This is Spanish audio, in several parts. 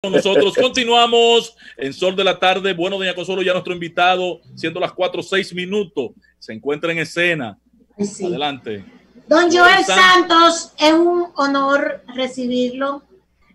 Nosotros continuamos en Sol de la Tarde. Bueno, doña Consuelo, ya nuestro invitado, siendo las 4:06, se encuentra en escena. Sí. Adelante. Don Joel Santos, es un honor recibirlo.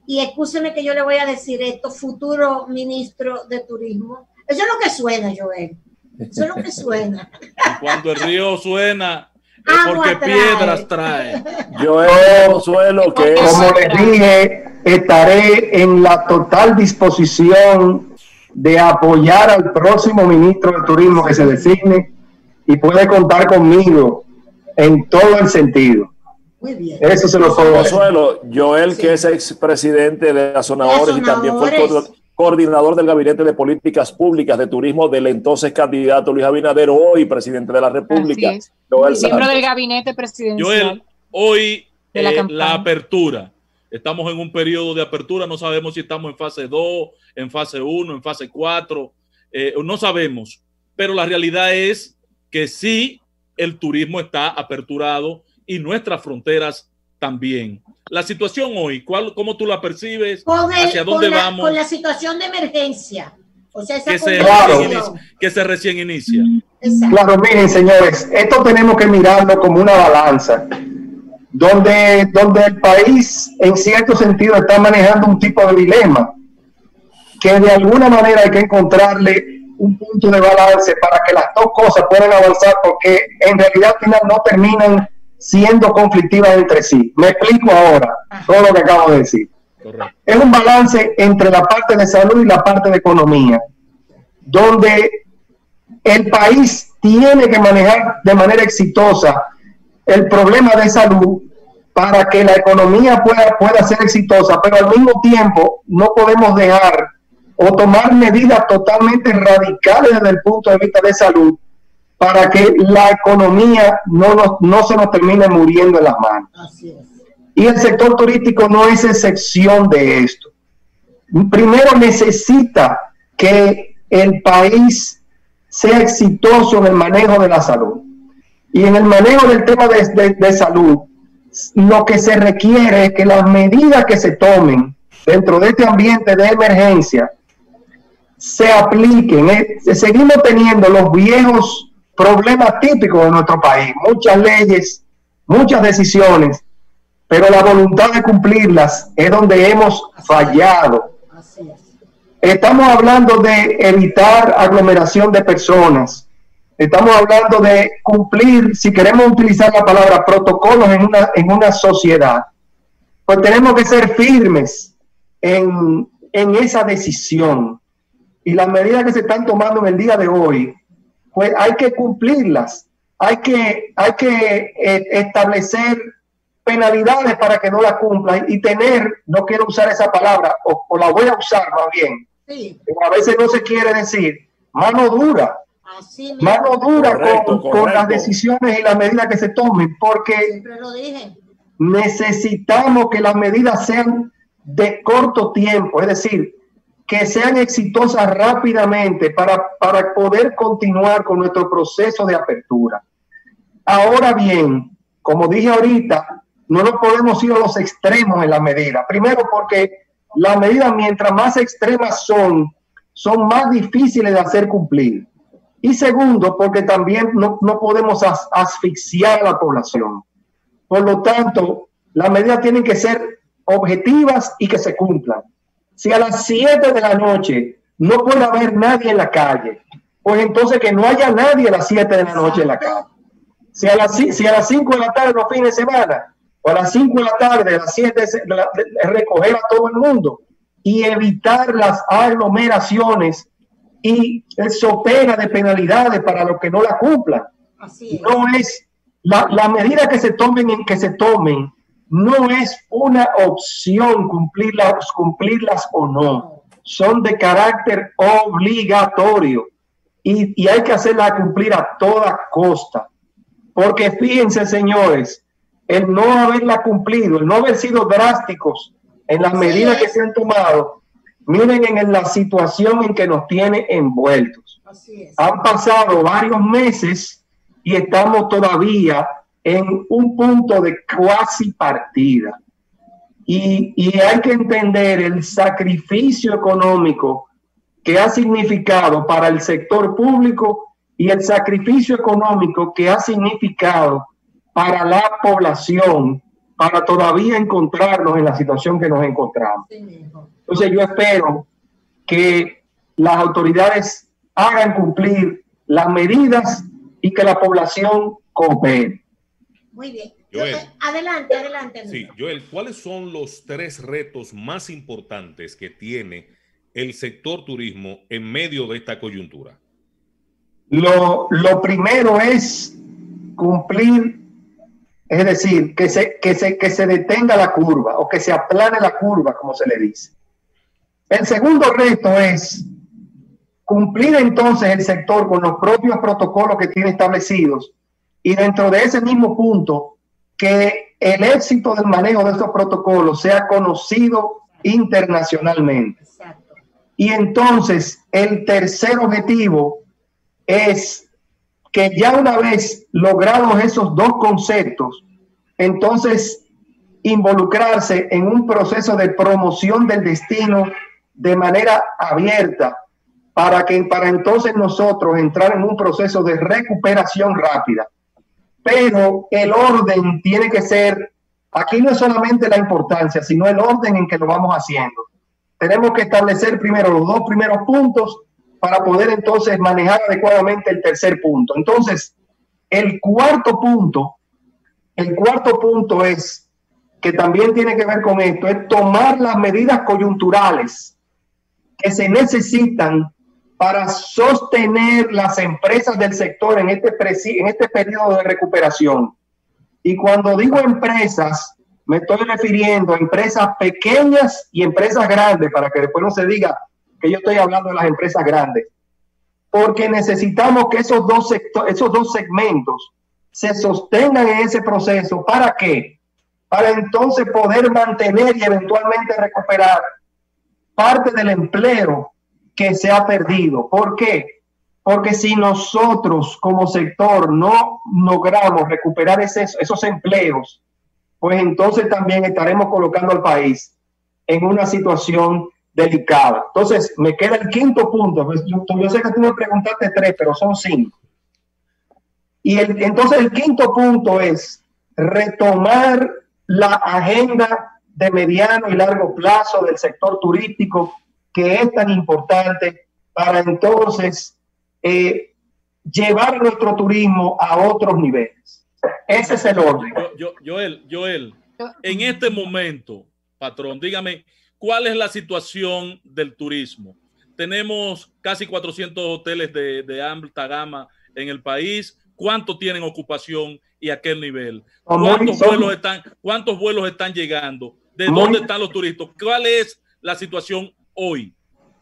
Y escúcheme que yo le voy a decir esto, futuro ministro de Turismo. Eso es lo que suena, Joel. Eso es lo que suena. Y cuando el río suena, es porque piedras trae. Joel Consuelo, que como les dije, estaré en la total disposición de apoyar al próximo ministro de Turismo que se designe y puede contar conmigo en todo el sentido. Muy bien. Eso se lo puedo decir. Consuelo, Joel, sí, que es expresidente de la Zona Ores y también fue coordinador del Gabinete de Políticas Públicas de Turismo del entonces candidato Luis Abinader, hoy presidente de la República. Miembro del gabinete presidencial. Joel, hoy la apertura. Estamos en un periodo de apertura, no sabemos si estamos en fase 2, en fase 1, en fase 4, no sabemos, pero la realidad es que sí, el turismo está aperturado y nuestras fronteras también. La situación hoy, ¿cómo tú la percibes? ¿Hacia dónde vamos? Con la situación de emergencia. O sea, esa que se recién inicia. Exacto. Claro, miren, señores, esto tenemos que mirarlo como una balanza. Donde el país en cierto sentido está manejando un tipo de dilema que de alguna manera hay que encontrarle un punto de balance para que las dos cosas puedan avanzar, porque en realidad al final no terminan siendo conflictivas entre sí. Me explico ahora todo lo que acabo de decir. Correcto. Es un balance entre la parte de salud y la parte de economía, donde el país tiene que manejar de manera exitosa el problema de salud para que la economía pueda ser exitosa, pero al mismo tiempo no podemos dejar o tomar medidas totalmente radicales desde el punto de vista de salud para que la economía no se nos termine muriendo en las manos. Así es. Y el sector turístico no es excepción de esto. Primero necesita que el país sea exitoso en el manejo de la salud. Y en el manejo del tema de salud, lo que se requiere es que las medidas que se tomen dentro de este ambiente de emergencia se apliquen. Seguimos teniendo los viejos problemas típicos de nuestro país, muchas leyes, muchas decisiones, pero la voluntad de cumplirlas es donde hemos fallado. Así es. Estamos hablando de evitar aglomeración de personas. Estamos hablando de cumplir, si queremos utilizar la palabra protocolos en una sociedad, pues tenemos que ser firmes en esa decisión. Y las medidas que se están tomando en el día de hoy, pues hay que cumplirlas. Hay que establecer penalidades para que no la cumplan y tener, no quiero usar esa palabra, o la voy a usar más bien, sí, pero a veces no se quiere decir, mano dura. Así mano dura correcto. Con las decisiones y las medidas que se tomen, porque siempre lo dije, necesitamos que las medidas sean de corto tiempo, es decir, que sean exitosas rápidamente para poder continuar con nuestro proceso de apertura. Ahora bien, como dije ahorita, no nos podemos ir a los extremos en la medida. Primero porque las medidas, mientras más extremas son más difíciles de hacer cumplir. Y segundo, porque también no podemos asfixiar a la población. Por lo tanto, las medidas tienen que ser objetivas y que se cumplan. Si a las 7 de la noche no puede haber nadie en la calle, pues entonces que no haya nadie a las 7 de la noche en la calle. Si a las 5 de la tarde los fines de semana, o a las 5 de la tarde, a las 7, recoger a todo el mundo y evitar las aglomeraciones y eso pega de penalidades para los que no la cumplan. así es. No es la medida que se tomen no es una opción cumplirlas o no, son de carácter obligatorio y hay que hacerlas cumplir a toda costa, porque fíjense, señores, el no haberla cumplido, el no haber sido drásticos en las medidas que se han tomado, miren en la situación en que nos tiene envueltos. Así es. Han pasado varios meses y estamos todavía en un punto de cuasi partida. y hay que entender el sacrificio económico que ha significado para el sector público y el sacrificio económico que ha significado para la población, para todavía encontrarnos en la situación que nos encontramos. Entonces yo espero que las autoridades hagan cumplir las medidas y que la población coopere. Muy bien. Joel, adelante. Amigo. Sí, Joel, ¿cuáles son los 3 retos más importantes que tiene el sector turismo en medio de esta coyuntura? Lo primero es cumplir, es decir, que se detenga la curva o que se aplane la curva, como se le dice. El segundo reto es cumplir entonces el sector con los propios protocolos que tiene establecidos y dentro de ese mismo punto que el éxito del manejo de estos protocolos sea conocido internacionalmente. Exacto. Y entonces el tercer objetivo es que ya una vez logrados esos dos conceptos, entonces involucrarse en un proceso de promoción del destino de manera abierta para entonces nosotros entrar en un proceso de recuperación rápida. Pero el orden tiene que ser, aquí no es solamente la importancia, sino el orden en que lo vamos haciendo. Tenemos que establecer primero los 2 primeros puntos para poder entonces manejar adecuadamente el tercer punto. Entonces, el cuarto punto es, que también tiene que ver con esto, es tomar las medidas coyunturales que se necesitan para sostener las empresas del sector en este periodo de recuperación. Y cuando digo empresas, me estoy refiriendo a empresas pequeñas y empresas grandes, para que después no se diga que yo estoy hablando de las empresas grandes. Porque necesitamos que esos dos segmentos se sostengan en ese proceso. ¿Para qué? Para entonces poder mantener y eventualmente recuperar parte del empleo que se ha perdido. ¿Por qué? Porque si nosotros como sector no logramos recuperar esos empleos, pues entonces también estaremos colocando al país en una situación delicada. Entonces, me queda el quinto punto. Pues yo sé que tú me preguntaste 3, pero son 5. Y entonces el quinto punto es retomar la agenda de mediano y largo plazo del sector turístico, que es tan importante para entonces llevar nuestro turismo a otros niveles. Ese es el orden. Joel, en este momento, patrón, dígame, ¿cuál es la situación del turismo? Tenemos casi 400 hoteles de alta gama en el país. ¿Cuántos tienen ocupación y a qué nivel? ¿Cuántos vuelos están llegando? ¿De dónde están los turistas? ¿Cuál es la situación hoy?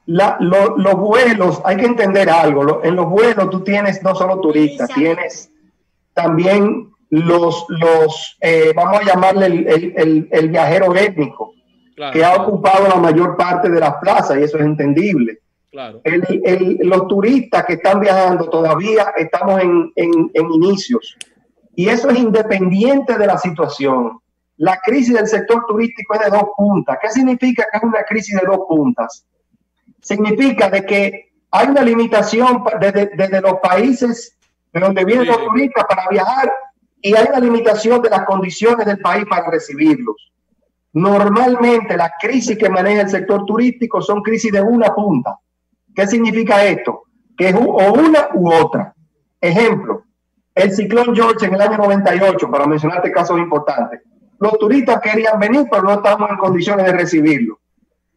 Los vuelos, hay que entender algo. En los vuelos tú tienes no solo turistas, tienes también los vamos a llamarle el viajero étnico, claro, que ha ocupado la mayor parte de las plazas, y eso es entendible. Claro. Los turistas que están viajando todavía estamos en inicios, y eso es independiente de la situación. La crisis del sector turístico es de 2 puntas. ¿Qué significa que es una crisis de 2 puntas? Significa de que hay una limitación desde los países de donde vienen los turistas para viajar, y hay una limitación de las condiciones del país para recibirlos. Normalmente las crisis que maneja el sector turístico son crisis de una punta. ¿Qué significa esto? Que es o una u otra. Ejemplo, el ciclón George en el año 98, para mencionarte casos importantes. Los turistas querían venir, pero no estábamos en condiciones de recibirlo.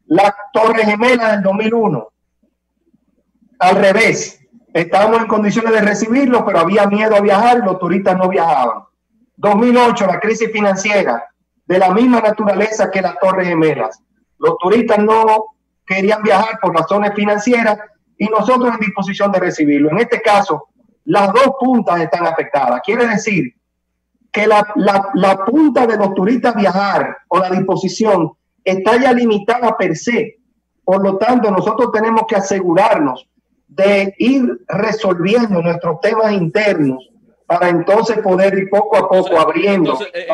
La Torre Gemela del 2001, al revés. Estábamos en condiciones de recibirlo, pero había miedo a viajar y los turistas no viajaban. 2008, la crisis financiera, de la misma naturaleza que las Torres Gemelas. Los turistas no querían viajar por razones financieras y nosotros en disposición de recibirlo. En este caso, las 2 puntas están afectadas. Quiere decir que la punta de los turistas viajar o la disposición está ya limitada per se. Por lo tanto, nosotros tenemos que asegurarnos de ir resolviendo nuestros temas internos para entonces poder ir poco a poco abriendo. Entonces,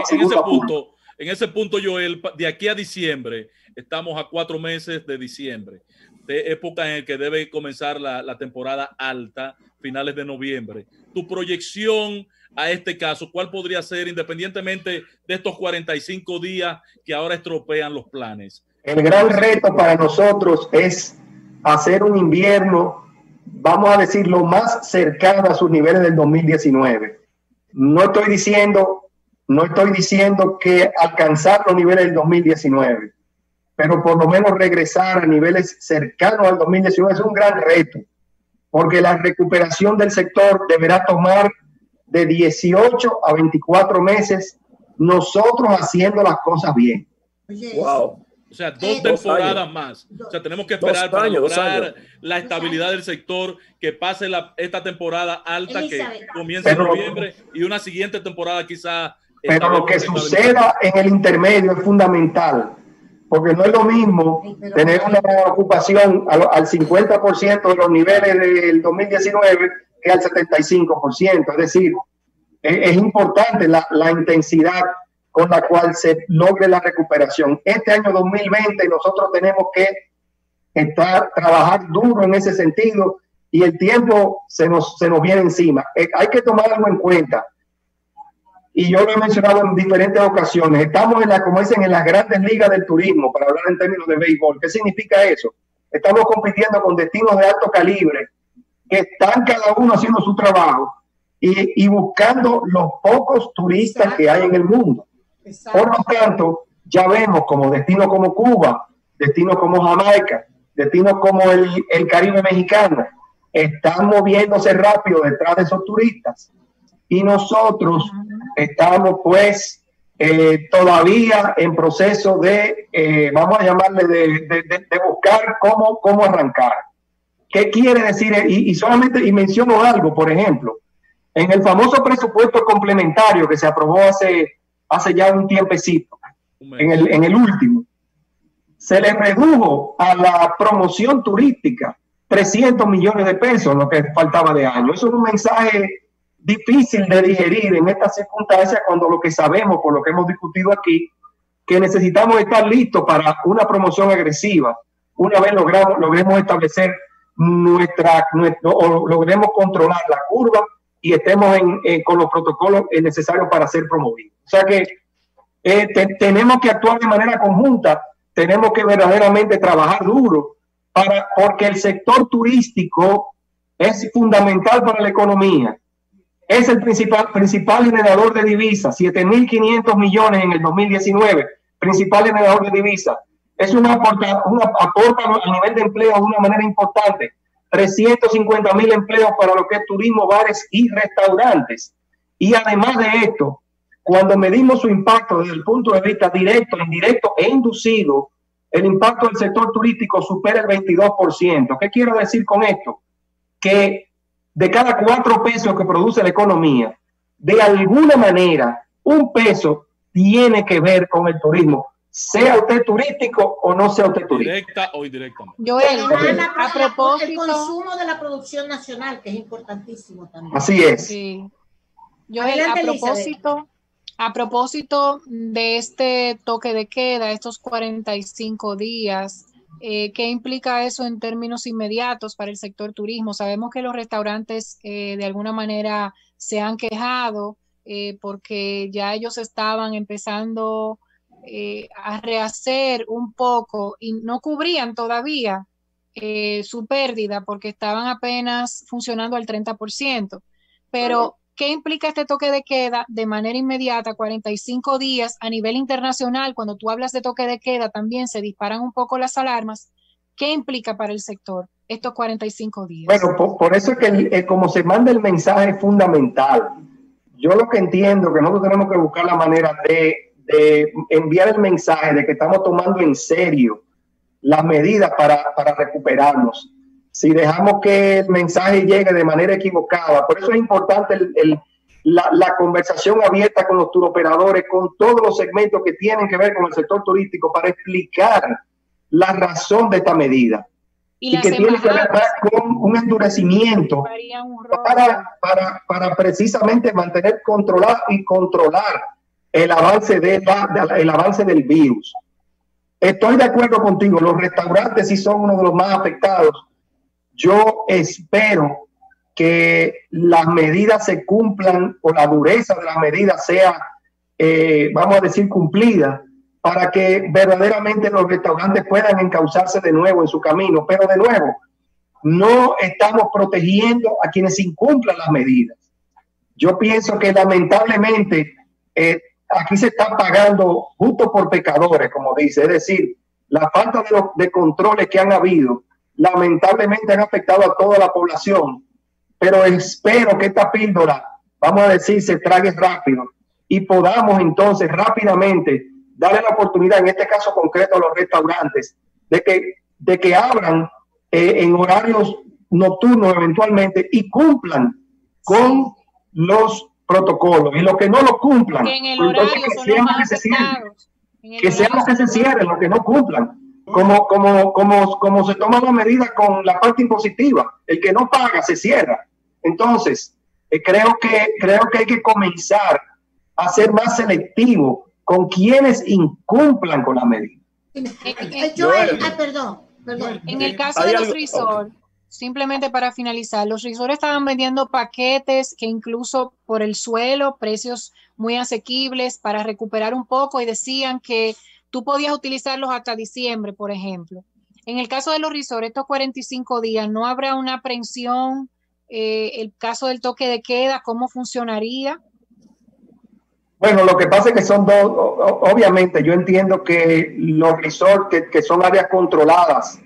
En ese punto, Joel, de aquí a diciembre, estamos a 4 meses de diciembre, de época en la que debe comenzar la temporada alta, finales de noviembre. Tu proyección a este caso, ¿cuál podría ser, independientemente de estos 45 días que ahora estropean los planes? El gran reto para nosotros es hacer un invierno, vamos a decir, lo más cercano a sus niveles del 2019. No estoy diciendo que alcanzar los niveles del 2019, pero por lo menos regresar a niveles cercanos al 2019 es un gran reto, porque la recuperación del sector deberá tomar de 18 a 24 meses, nosotros haciendo las cosas bien. Wow. O sea, 2 temporadas más. O sea, tenemos que esperar para lograr la estabilidad del sector, que pase esta temporada alta que comienza en noviembre y una siguiente temporada quizá. Pero lo que suceda en el intermedio es fundamental, porque no es lo mismo tener una ocupación al 50% de los niveles del 2019 que al 75%. Es decir, es importante la intensidad con la cual se logre la recuperación. Este año 2020 nosotros tenemos que trabajar duro en ese sentido y el tiempo se nos viene encima. Hay que tomarlo en cuenta. Y yo lo he mencionado en diferentes ocasiones. Estamos como dicen, en las grandes ligas del turismo, para hablar en términos de béisbol. ¿Qué significa eso? Estamos compitiendo con destinos de alto calibre que están cada uno haciendo su trabajo y buscando los pocos turistas que hay en el mundo. Por lo tanto, ya vemos como destinos como Cuba, destinos como Jamaica, destinos como el Caribe mexicano, están moviéndose rápido detrás de esos turistas. Y nosotros estamos pues todavía en proceso de, vamos a llamarle, de buscar cómo arrancar. ¿Qué quiere decir? Y menciono algo, por ejemplo, en el famoso presupuesto complementario que se aprobó hace ya un tiempecito, en el último, se le redujo a la promoción turística 300 millones de pesos, lo que faltaba de año. Eso es un mensaje difícil de digerir en estas circunstancias, cuando lo que sabemos, por lo que hemos discutido aquí, que necesitamos estar listos para una promoción agresiva una vez logremos establecer logremos controlar la curva y estemos con los protocolos necesarios para ser promovidos. O sea que tenemos que actuar de manera conjunta, tenemos que verdaderamente trabajar duro porque el sector turístico es fundamental para la economía. Es el principal generador de divisas, 7.500 millones en el 2019, principal generador de divisas. Es aporta a nivel de empleo de una manera importante. 350.000 empleos para lo que es turismo, bares y restaurantes. Y además de esto, cuando medimos su impacto desde el punto de vista directo, indirecto e inducido, el impacto del sector turístico supera el 22%. ¿Qué quiero decir con esto? Que de cada 4 pesos que produce la economía, de alguna manera, 1 peso tiene que ver con el turismo, sea usted turístico o no sea usted turístico. Directa o indirectamente. Joel, a propósito, el consumo de la producción nacional, que es importantísimo también. Así es. Sí. Joel, a propósito de este toque de queda, estos 45 días, ¿qué implica eso en términos inmediatos para el sector turismo? Sabemos que los restaurantes de alguna manera se han quejado porque ya ellos estaban empezando a rehacer un poco y no cubrían todavía su pérdida porque estaban apenas funcionando al 30%. Pero, ¿qué implica este toque de queda de manera inmediata, 45 días a nivel internacional? Cuando tú hablas de toque de queda también se disparan un poco las alarmas. ¿Qué implica para el sector estos 45 días? Bueno, por eso es que como se manda el mensaje es fundamental. Yo lo que entiendo que nosotros tenemos que buscar la manera de enviar el mensaje de que estamos tomando en serio las medidas para recuperarnos. Si dejamos que el mensaje llegue de manera equivocada, por eso es importante la conversación abierta con los turoperadores, con todos los segmentos que tienen que ver con el sector turístico, para explicar la razón de esta medida. Y que tiene que ver con un endurecimiento para precisamente mantener controlar el avance del virus. Estoy de acuerdo contigo, los restaurantes sí son uno de los más afectados. Yo espero que las medidas se cumplan o la dureza de las medidas sea, vamos a decir, cumplida, para que verdaderamente los restaurantes puedan encauzarse de nuevo en su camino. Pero de nuevo, no estamos protegiendo a quienes incumplan las medidas. Yo pienso que lamentablemente aquí se está pagando justo por pecadores, como dice, es decir, la falta de controles que han habido lamentablemente han afectado a toda la población, pero espero que esta píldora, vamos a decir, se trague rápido y podamos entonces rápidamente darle la oportunidad, en este caso concreto a los restaurantes, de que abran en horarios nocturnos eventualmente y cumplan con los protocolos, y los que no lo cumplan, que sean los que se cierren, los que no cumplan, como se toma la medida con la parte impositiva, el que no paga se cierra. Entonces creo que hay que comenzar a ser más selectivo con quienes incumplan con la medida. Perdón. En el caso de los resorts, simplemente para finalizar, los resorts estaban vendiendo paquetes que incluso por el suelo, precios muy asequibles para recuperar un poco, y decían que tú podías utilizarlos hasta diciembre, por ejemplo. En el caso de los resorts, estos 45 días, ¿no habrá una aprehensión? El caso del toque de queda, ¿cómo funcionaría? Bueno, lo que pasa es que son dos, obviamente yo entiendo que los resorts que son áreas controladas,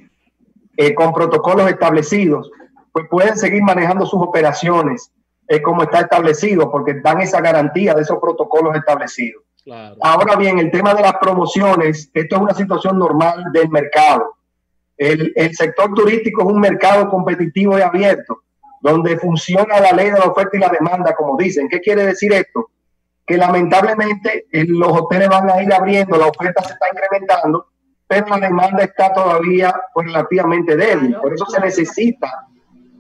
con protocolos establecidos, pues pueden seguir manejando sus operaciones como está establecido, porque dan esa garantía de esos protocolos establecidos. Claro. Ahora bien, el tema de las promociones, esto es una situación normal del mercado. El sector turístico es un mercado competitivo y abierto, donde funciona la ley de la oferta y la demanda, como dicen. ¿Qué quiere decir esto? Que lamentablemente los hoteles van a ir abriendo, la oferta se está incrementando, pero la demanda está todavía pues, relativamente débil. Por eso se necesita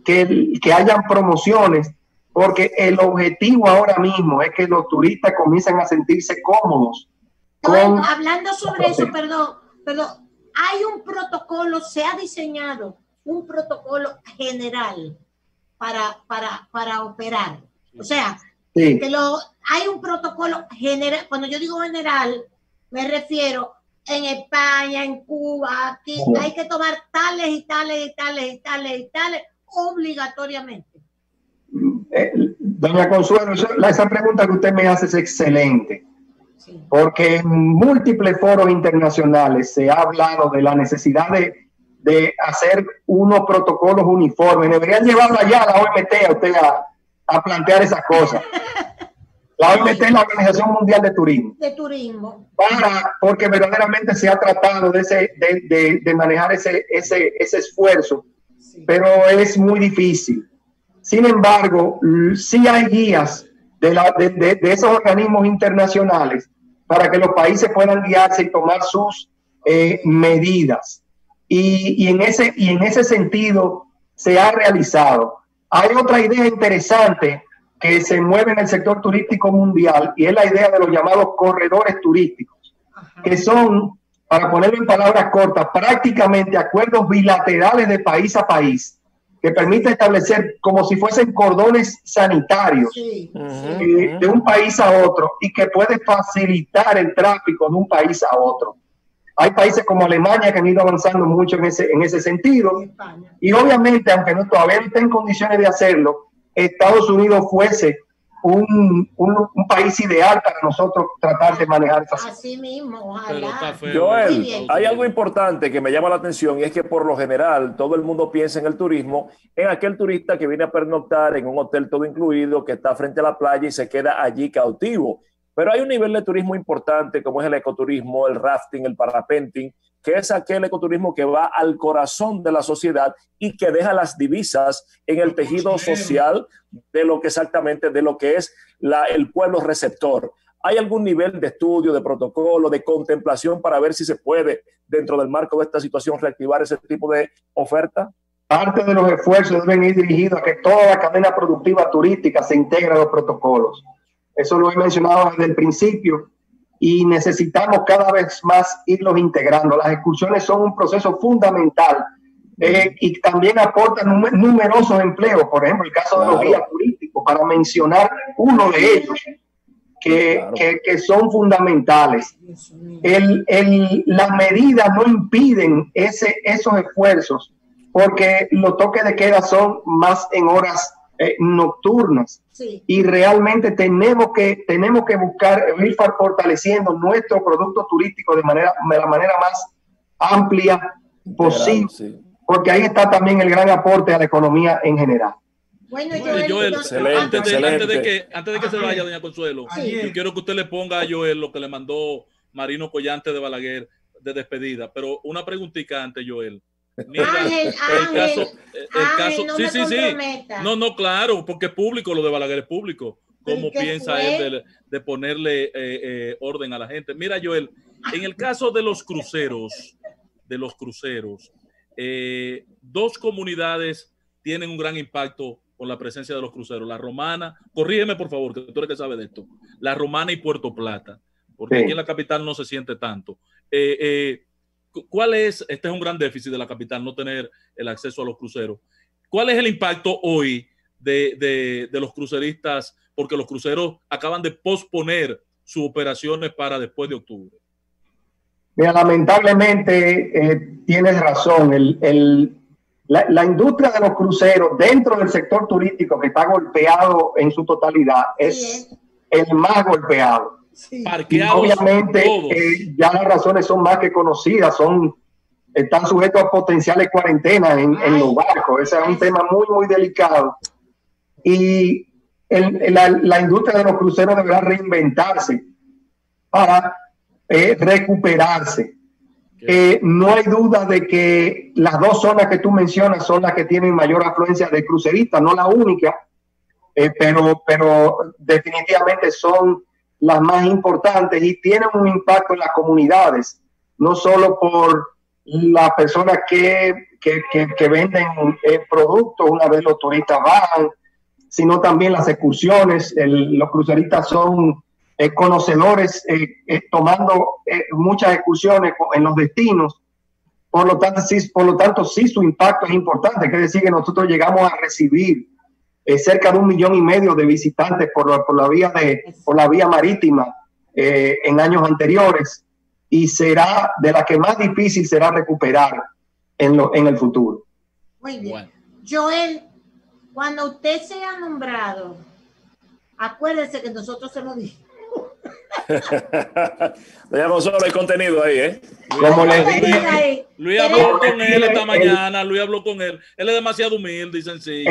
que hayan promociones, porque el objetivo ahora mismo es que los turistas comiencen a sentirse cómodos. Hablando sobre eso, perdón, hay un protocolo, se ha diseñado un protocolo general para operar. O sea, sí. Hay un protocolo general. Cuando yo digo general, me refiero en España, en Cuba, aquí hay que tomar tales y tales y tales y tales y tales obligatoriamente. Doña Consuelo, esa pregunta que usted me hace es excelente, sí. Porque en múltiples foros internacionales se ha hablado de la necesidad de hacer unos protocolos uniformes. Deberían llevarlo allá a la OMT a usted a plantear esas cosas. La OMT es la Organización Mundial de Turismo. Porque verdaderamente se ha tratado de manejar ese esfuerzo, sí. Pero es muy difícil. Sin embargo, sí hay guías de esos organismos internacionales para que los países puedan guiarse y tomar sus medidas. Y en ese sentido se ha realizado. Hay otra idea interesante que se mueve en el sector turístico mundial, y es la idea de los llamados corredores turísticos, que son, para ponerlo en palabras cortas, prácticamente acuerdos bilaterales de país a país, que permite establecer como si fuesen cordones sanitarios, sí. De un país a otro, y que puede facilitar el tráfico de un país a otro. Hay países como Alemania que han ido avanzando mucho en ese sentido, y obviamente, aunque todavía no esté en condiciones de hacerlo, Estados Unidos fuese un país ideal para nosotros tratar de manejar esa situación. Así mismo, ojalá. Joel, hay algo importante que me llama la atención, y es que por lo general todo el mundo piensa en el turismo, en aquel turista que viene a pernoctar en un hotel todo incluido, que está frente a la playa y se queda allí cautivo. Pero hay un nivel de turismo importante como es el ecoturismo, el rafting, el parapenting, que es aquel ecoturismo que va al corazón de la sociedad y que deja las divisas en el tejido social de lo que exactamente, de lo que es el pueblo receptor. ¿Hay algún nivel de estudio, de protocolo, de contemplación para ver si se puede, dentro del marco de esta situación, reactivar ese tipo de oferta? Parte de los esfuerzos deben ir dirigidos a que toda la cadena productiva turística se integre a los protocolos. Eso lo he mencionado desde el principio, y necesitamos cada vez más irlos integrando. Las excursiones son un proceso fundamental y también aportan numerosos empleos. Por ejemplo, el caso de los guías turísticos, para mencionar uno de ellos, que son fundamentales. Las medidas no impiden esos esfuerzos, porque los toques de queda son más en horas nocturnas. Sí. Y realmente tenemos que buscar ir fortaleciendo nuestro producto turístico de la manera más amplia posible, sí. Porque ahí está también el gran aporte a la economía en general. Bueno, Joel, antes de que se vaya, doña Consuelo, yo quiero que usted le ponga a Joel lo que le mandó Marino Collante de Balaguer de despedida, pero una preguntita antes, Joel. Mira, el caso, no sí. No, claro, porque es público, lo de Balaguer es público. ¿Cómo piensa él de ponerle orden a la gente? Mira, Joel, en el caso de los cruceros, dos comunidades tienen un gran impacto con la presencia de los cruceros. La Romana, corrígeme por favor, que tú eres que sabe de esto. La Romana y Puerto Plata, porque aquí en la capital no se siente tanto. ¿Cuál es? Este es un gran déficit de la capital, no tener el acceso a los cruceros. ¿Cuál es el impacto hoy de los cruceristas? Porque los cruceros acaban de posponer sus operaciones para después de octubre. Mira, lamentablemente tienes razón. La industria de los cruceros dentro del sector turístico, que está golpeado en su totalidad, es el más golpeado. Sí. Obviamente ya las razones son más que conocidas, están sujetos a potenciales cuarentenas en los barcos. Ese es un tema muy, muy delicado. Y la industria de los cruceros deberá reinventarse para recuperarse. No hay duda de que las dos zonas que tú mencionas son las que tienen mayor afluencia de cruceristas, no la única, pero definitivamente son las más importantes y tienen un impacto en las comunidades, no solo por las personas que venden productos una vez los turistas bajan, sino también las excursiones. Los cruceristas son conocedores, tomando muchas excursiones en los destinos. Por lo tanto, sí, su impacto es importante. Quiere decir que nosotros llegamos a recibir cerca de 1,5 millones de visitantes por la vía marítima en años anteriores, y será de la que más difícil será recuperar en el futuro. Muy bien. Bueno. Joel, cuando usted sea nombrado, acuérdese que nosotros se lo dijimos. Ya no solo hay contenido ahí, ¿eh? Luis habló con él esta mañana. Luis habló con él. Él es demasiado humilde y sencillo.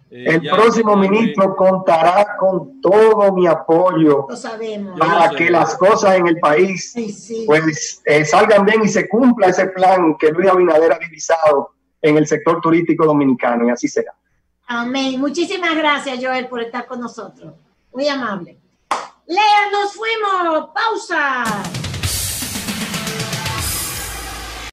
El próximo ministro contará con todo mi apoyo. Lo sabemos. Para que las cosas en el país pues salgan bien y se cumpla ese plan que Luis Abinader ha divisado en el sector turístico dominicano, y así será. Amén. Muchísimas gracias, Joel, por estar con nosotros. Muy amable. Lea, nos fuimos. Pausa.